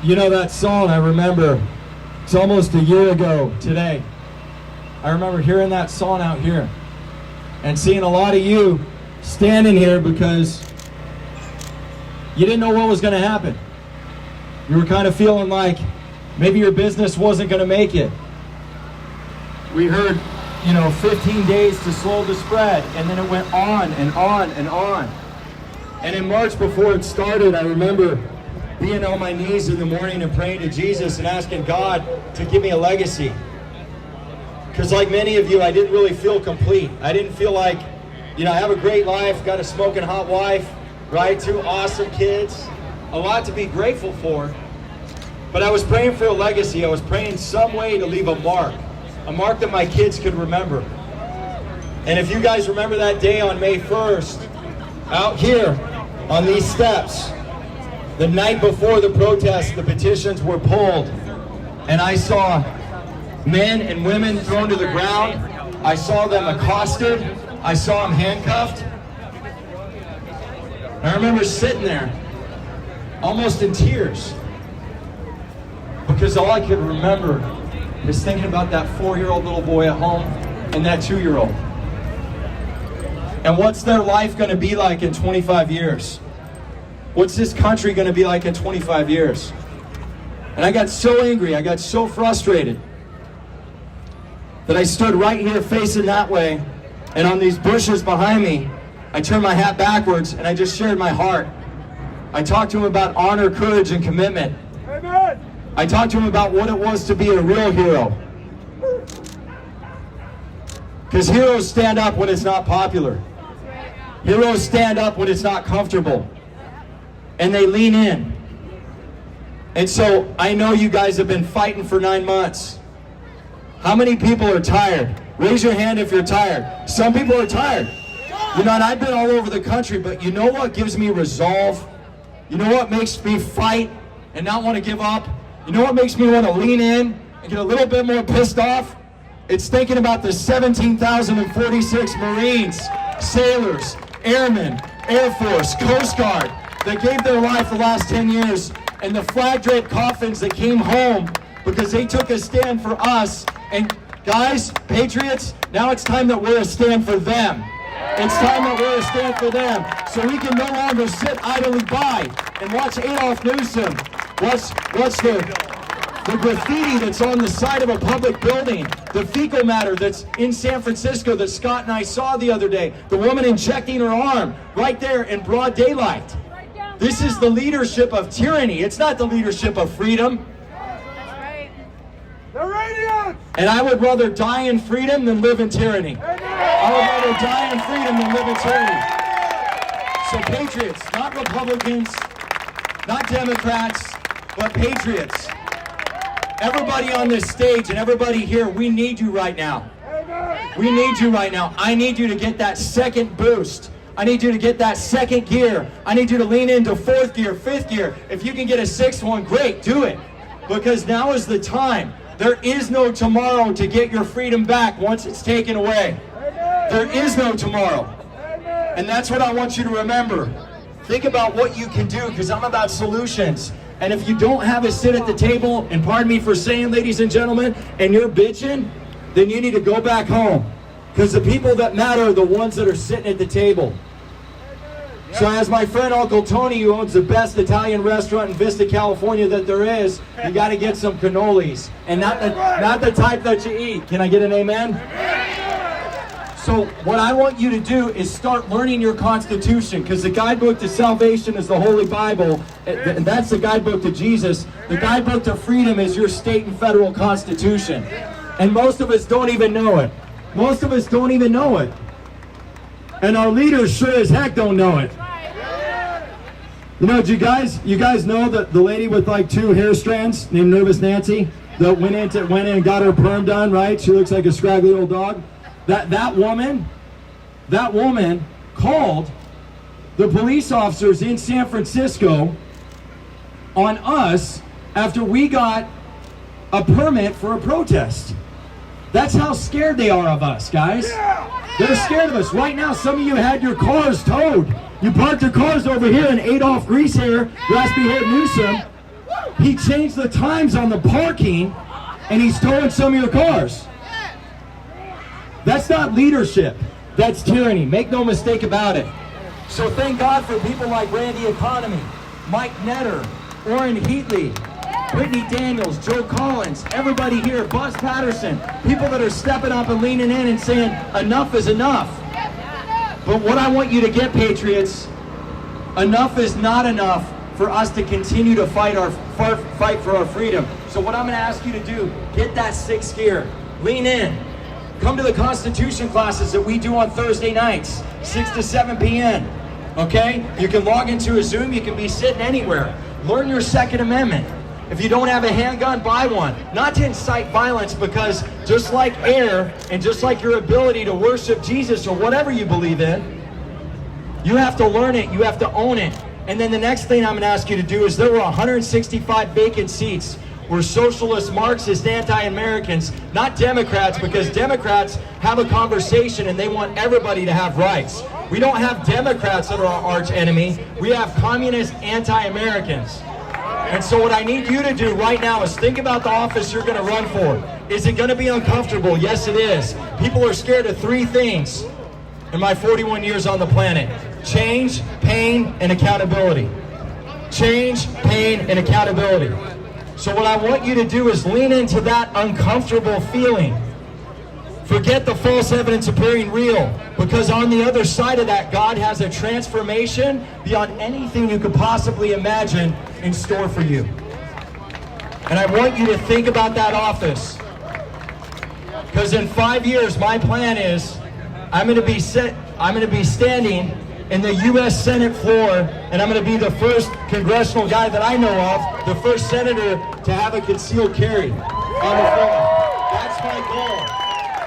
You know that song, I remember, it's almost a year ago today. I remember hearing that song out here and seeing a lot of you standing here because you didn't know what was going to happen. You were kind of feeling like maybe your business wasn't going to make it. We heard, 15 days to slow the spread, and then it went on and on and on. And in March, before it started, I remember being on my knees in the morning and praying to Jesus and asking God to give me a legacy. Because like many of you, I didn't really feel complete. I didn't feel like, I have a great life, got a smoking hot wife, right? 2 awesome kids, a lot to be grateful for. But I was praying for a legacy. I was praying some way to leave a mark that my kids could remember. And if you guys remember that day on May 1st, out here on these steps, the night before the protest, the petitions were pulled, and I saw men and women thrown to the ground. I saw them accosted. I saw them handcuffed. I remember sitting there, almost in tears, because all I could remember is thinking about that 4-year-old little boy at home and that 2-year-old. And what's their life going to be like in 25 years? What's this country going to be like in 25 years? And I got so angry, I got so frustrated that I stood right here facing that way, and on these bushes behind me, I turned my hat backwards and I just shared my heart. I talked to him about honor, courage, and commitment. Amen. I talked to him about what it was to be a real hero. Because heroes stand up when it's not popular. Heroes stand up when it's not comfortable. And they lean in. And so I know you guys have been fighting for 9 months. How many people are tired? Raise your hand if you're tired. Some people are tired. And I've been all over the country, but you know what gives me resolve? You know what makes me fight and not want to give up? You know what makes me want to lean in and get a little bit more pissed off? It's thinking about the 17,046 Marines, sailors, Airmen, Air Force, Coast Guard that gave their life the last 10 years, and the flag-draped coffins that came home because they took a stand for us. And guys, patriots, now it's time that we're a stand for them. It's time that we're a stand for them, so we can no longer sit idly by and watch Adolf Newsom, watch the graffiti that's on the side of a public building, the fecal matter that's in San Francisco that Scott and I saw the other day, the woman injecting her arm right there in broad daylight. This is the leadership of tyranny. It's not the leadership of freedom. And I would rather die in freedom than live in tyranny. I would rather die in freedom than live in tyranny. So patriots, not Republicans, not Democrats, but patriots. Everybody on this stage and everybody here, we need you right now. We need you right now. I need you to get that second boost. I need you to get that second gear. I need you to lean into 4th gear, 5th gear. If you can get a 6th one, great, do it. Because now is the time. There is no tomorrow to get your freedom back once it's taken away. There is no tomorrow. And that's what I want you to remember. Think about what you can do, because I'm about solutions. And if you don't have a sit at the table, and pardon me for saying, ladies and gentlemen, and you're bitching, then you need to go back home. Because the people that matter are the ones that are sitting at the table. So as my friend Uncle Tony, who owns the best Italian restaurant in Vista, California that there is, you got to get some cannolis. And not the type that you eat. Can I get an amen? So what I want you to do is start learning your Constitution, because the guidebook to salvation is the Holy Bible, and that's the guidebook to Jesus. The guidebook to freedom is your state and federal Constitution. And most of us don't even know it. Most of us don't even know it. And our leaders sure as heck don't know it. Do you guys know that the lady with like 2 hair strands named Nervous Nancy that went in and got her perm done, right? She looks like a scraggly old dog. That woman called the police officers in San Francisco on us after we got a permit for a protest. That's how scared they are of us, guys. They're scared of us. Right now, some of you had your cars towed. You parked your cars over here and ate off grease hair, raspy haired Newsom. He changed the times on the parking, and he's towing some of your cars. That's not leadership. That's tyranny. Make no mistake about it. So thank God for people like Randy Economy, Mike Netter, Orrin Heatley, Brittany Daniels, Joe Collins, everybody here, Buzz Patterson, people that are stepping up and leaning in and saying, enough is enough. But what I want you to get, Patriots, enough is not enough for us to continue to fight for our freedom. So what I'm going to ask you to do, get that sixth gear, lean in. Come to the Constitution classes that we do on Thursday nights, 6 to 7 p.m. Okay? You can log into a Zoom, you can be sitting anywhere. Learn your Second Amendment. If you don't have a handgun, buy one. Not to incite violence, because just like air and just like your ability to worship Jesus or whatever you believe in, you have to learn it, you have to own it. And then the next thing I'm going to ask you to do is there were 165 vacant seats were socialist, Marxist, anti-Americans, not Democrats, because Democrats have a conversation and they want everybody to have rights. We don't have Democrats that are our arch enemy. We have communist anti-Americans. And so what I need you to do right now is think about the office you're going to run for. Is it going to be uncomfortable? Yes, it is. People are scared of three things in my 41 years on the planet: change, pain, and accountability. Change, pain, and accountability. So what I want you to do is lean into that uncomfortable feeling. Forget the false evidence appearing real, because on the other side of that, God has a transformation beyond anything you could possibly imagine in store for you. And I want you to think about that office, because in 5 years, my plan is I'm going to be standing in the U.S. Senate floor, and I'm going to be the first congressional guy that I know of, the first senator to have a concealed carry on the floor. That's my goal.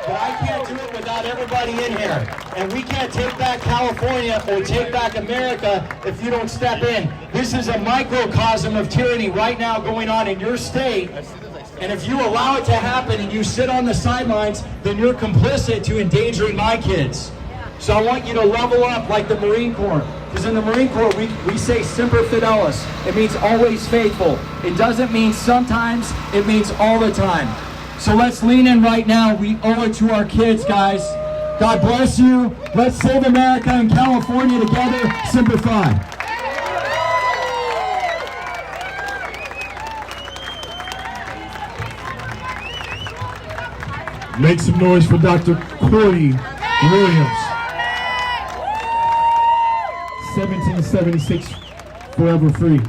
But I can't do it without everybody in here. And we can't take back California or take back America if you don't step in. This is a microcosm of tyranny right now going on in your state. And if you allow it to happen and you sit on the sidelines, then you're complicit to endangering my kids. So I want you to level up like the Marine Corps. Because in the Marine Corps, we say semper fidelis. It means always faithful. It doesn't mean sometimes, it means all the time. So let's lean in right now. We owe it to our kids, guys. God bless you. Let's save America and California together. Semper Fi. Make some noise for Dr. Cordie Williams. 1776, forever free.